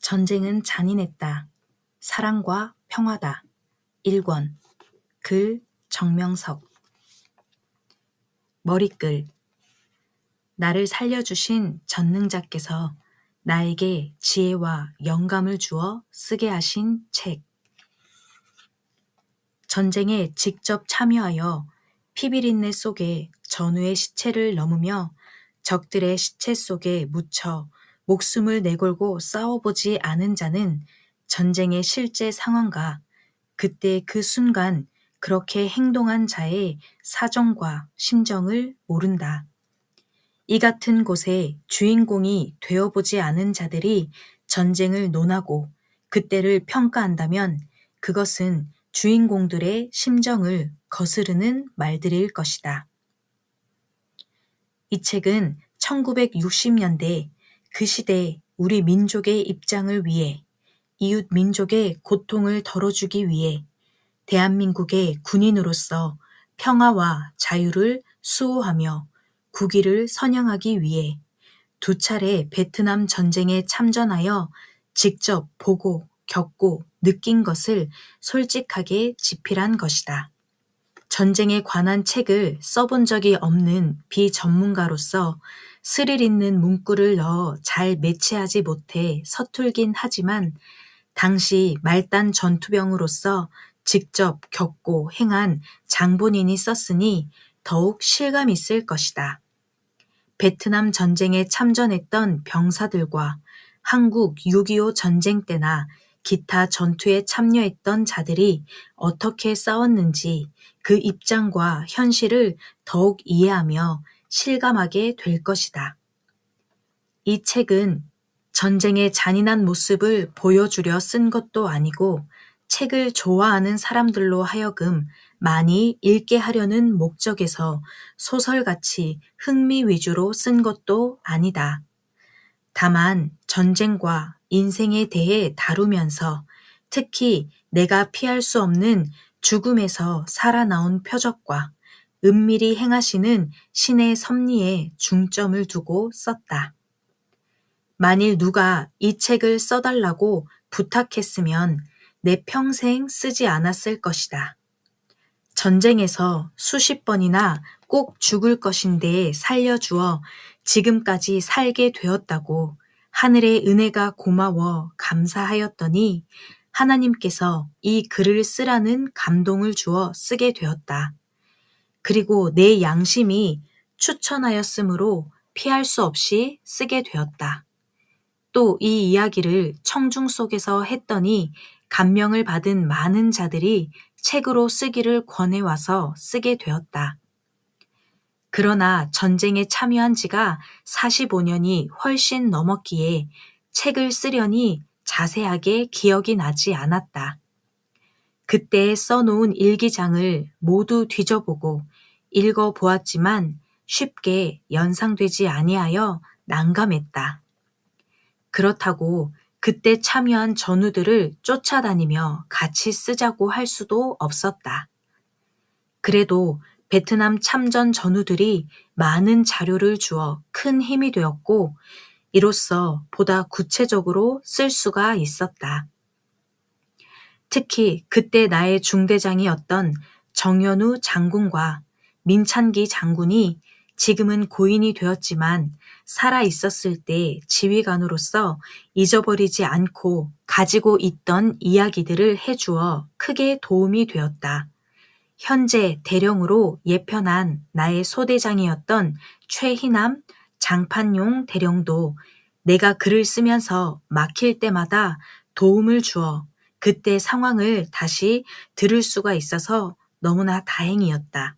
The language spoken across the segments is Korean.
전쟁은 잔인했다. 사랑과 평화다. 1권. 글 정명석. 머리글. 나를 살려주신 전능자께서 나에게 지혜와 영감을 주어 쓰게 하신 책. 전쟁에 직접 참여하여 피비린내 속에 전우의 시체를 넘으며 적들의 시체 속에 묻혀 목숨을 내걸고 싸워보지 않은 자는 전쟁의 실제 상황과 그때 그 순간 그렇게 행동한 자의 사정과 심정을 모른다. 이 같은 곳에 주인공이 되어보지 않은 자들이 전쟁을 논하고 그때를 평가한다면 그것은 주인공들의 심정을 거스르는 말들일 것이다. 이 책은 1960년대 그 시대 우리 민족의 입장을 위해 이웃 민족의 고통을 덜어주기 위해 대한민국의 군인으로서 평화와 자유를 수호하며 국위를 선양하기 위해 2차례 베트남 전쟁에 참전하여 직접 보고 겪고 느낀 것을 솔직하게 집필한 것이다. 전쟁에 관한 책을 써본 적이 없는 비전문가로서 스릴 있는 문구를 넣어 잘 매치하지 못해 서툴긴 하지만 당시 말단 전투병으로서 직접 겪고 행한 장본인이 썼으니 더욱 실감 있을 것이다. 베트남 전쟁에 참전했던 병사들과 한국 6.25 전쟁 때나 기타 전투에 참여했던 자들이 어떻게 싸웠는지 그 입장과 현실을 더욱 이해하며 실감하게 될 것이다. 이 책은 전쟁의 잔인한 모습을 보여주려 쓴 것도 아니고 책을 좋아하는 사람들로 하여금 많이 읽게 하려는 목적에서 소설같이 흥미 위주로 쓴 것도 아니다. 다만 전쟁과 인생에 대해 다루면서 특히 내가 피할 수 없는 죽음에서 살아나온 표적과 은밀히 행하시는 신의 섭리에 중점을 두고 썼다. 만일 누가 이 책을 써달라고 부탁했으면 내 평생 쓰지 않았을 것이다. 전쟁에서 수십 번이나 꼭 죽을 것인데 살려주어 지금까지 살게 되었다고 하늘의 은혜가 고마워 감사하였더니 하나님께서 이 글을 쓰라는 감동을 주어 쓰게 되었다. 그리고 내 양심이 추천하였으므로 피할 수 없이 쓰게 되었다. 또 이 이야기를 청중 속에서 했더니 감명을 받은 많은 자들이 책으로 쓰기를 권해와서 쓰게 되었다. 그러나 전쟁에 참여한 지가 45년이 훨씬 넘었기에 책을 쓰려니 자세하게 기억이 나지 않았다. 그때 써놓은 일기장을 모두 뒤져보고 읽어보았지만 쉽게 연상되지 아니하여 난감했다. 그렇다고 그때 참여한 전우들을 쫓아다니며 같이 쓰자고 할 수도 없었다. 그래도 베트남 참전 전우들이 많은 자료를 주어 큰 힘이 되었고 이로써 보다 구체적으로 쓸 수가 있었다. 특히 그때 나의 중대장이었던 정연우 장군과 민찬기 장군이 지금은 고인이 되었지만 살아 있었을 때 지휘관으로서 잊어버리지 않고 가지고 있던 이야기들을 해주어 크게 도움이 되었다. 현재 대령으로 예편한 나의 소대장이었던 최희남 장판용 대령도 내가 글을 쓰면서 막힐 때마다 도움을 주어 그때 상황을 다시 들을 수가 있어서 너무나 다행이었다.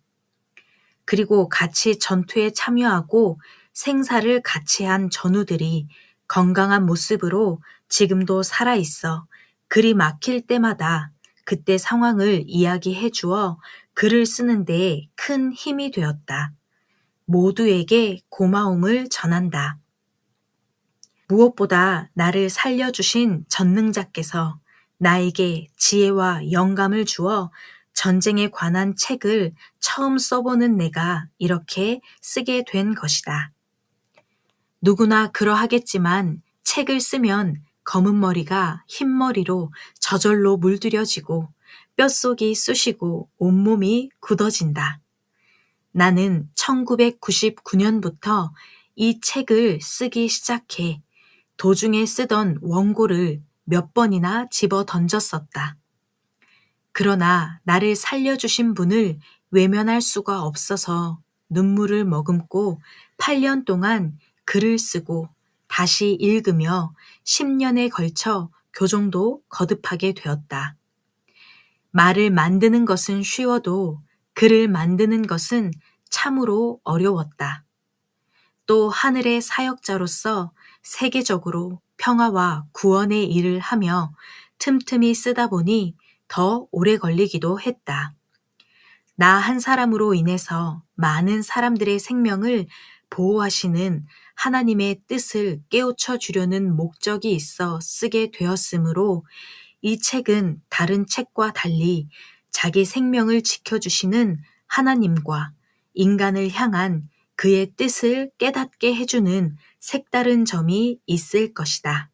그리고 같이 전투에 참여하고 생사를 같이 한 전우들이 건강한 모습으로 지금도 살아있어 글이 막힐 때마다 그때 상황을 이야기해 주어 글을 쓰는 데 큰 힘이 되었다. 모두에게 고마움을 전한다. 무엇보다 나를 살려주신 전능자께서 나에게 지혜와 영감을 주어 전쟁에 관한 책을 처음 써보는 내가 이렇게 쓰게 된 것이다. 누구나 그러하겠지만 책을 쓰면 검은 머리가 흰 머리로 저절로 물들여지고 뼛속이 쑤시고 온몸이 굳어진다. 나는 1999년부터 이 책을 쓰기 시작해 도중에 쓰던 원고를 몇 번이나 집어 던졌었다. 그러나 나를 살려주신 분을 외면할 수가 없어서 눈물을 머금고 8년 동안 글을 쓰고 다시 읽으며 10년에 걸쳐 교정도 거듭하게 되었다. 말을 만드는 것은 쉬워도 글을 만드는 것은 참으로 어려웠다. 또 하늘의 사역자로서 세계적으로 평화와 구원의 일을 하며 틈틈이 쓰다 보니 더 오래 걸리기도 했다. 나 한 사람으로 인해서 많은 사람들의 생명을 보호하시는 하나님의 뜻을 깨우쳐 주려는 목적이 있어 쓰게 되었으므로 이 책은 다른 책과 달리 자기 생명을 지켜주시는 하나님과 인간을 향한 그의 뜻을 깨닫게 해주는 색다른 점이 있을 것이다.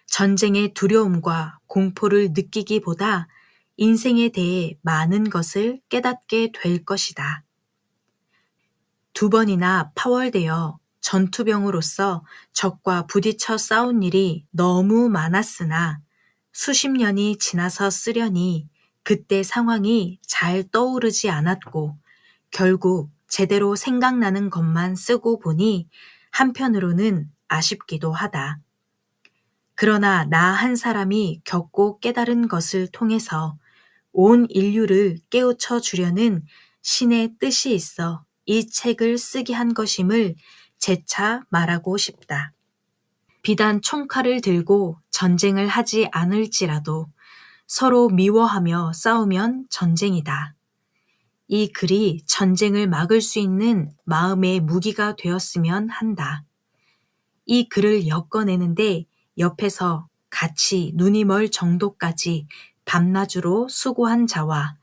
전쟁의 두려움과 공포를 느끼기보다 인생에 대해 많은 것을 깨닫게 될 것이다. 2번이나 파월되어 전투병으로서 적과 부딪혀 싸운 일이 너무 많았으나 수십 년이 지나서 쓰려니 그때 상황이 잘 떠오르지 않았고 결국 제대로 생각나는 것만 쓰고 보니 한편으로는 아쉽기도 하다. 그러나 나 한 사람이 겪고 깨달은 것을 통해서 온 인류를 깨우쳐 주려는 신의 뜻이 있어 이 책을 쓰게 한 것임을 재차 말하고 싶다. 비단 총칼을 들고 전쟁을 하지 않을지라도 서로 미워하며 싸우면 전쟁이다. 이 글이 전쟁을 막을 수 있는 마음의 무기가 되었으면 한다. 이 글을 엮어내는데 옆에서 같이 눈이 멀 정도까지 밤낮으로 수고한 자와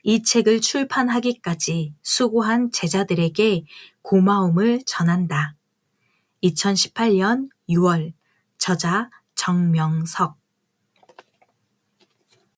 이 책을 출판하기까지 수고한 제자들에게 고마움을 전한다. 2018년 6월 저자 정명석